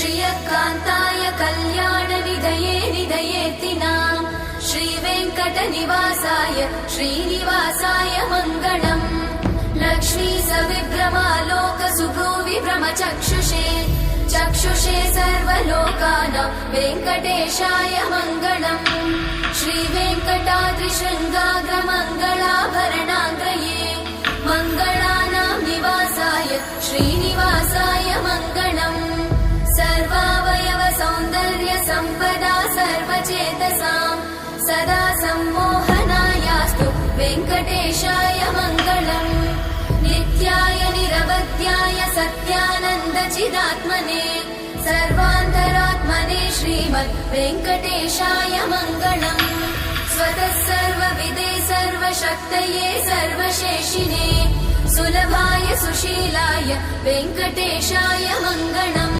श्रियकान्ताय कल्याणनिधये निधयेत्तिनाम् श्रीवेङ्कटनिवासाय श्रीनिवासाय मङ्गलम् लक्ष्मी सविभ्रमालोकसुभ्रूविभ्रमचक्षुषे चक्षुषे सर्वलोकानां वेङ्कटेशाय मङ्गलम् श्रीवेङ्कटाद्रिशृङ्गाग्रमङ्गलाभरणाङ्ग्रये मङ्गलानां निवासाय श्रीनिवासाय मङ्गलम् सर्वावयव सौन्दर्य सम्पदा सर्वचेतसां सदा सम्मोहनायास्तु वेङ्कटेशाय मङ्गलम् नित्याय निरवध्याय सत्यानन्दचिदात्मने सर्वान्तरात्मने श्रीमद् वेङ्कटेशाय मङ्गलम् स्वतः सर्वविदे सर्वशक्तये सर्वशेषिने सुलभाय सुशीलाय वेङ्कटेशाय मङ्गलम्।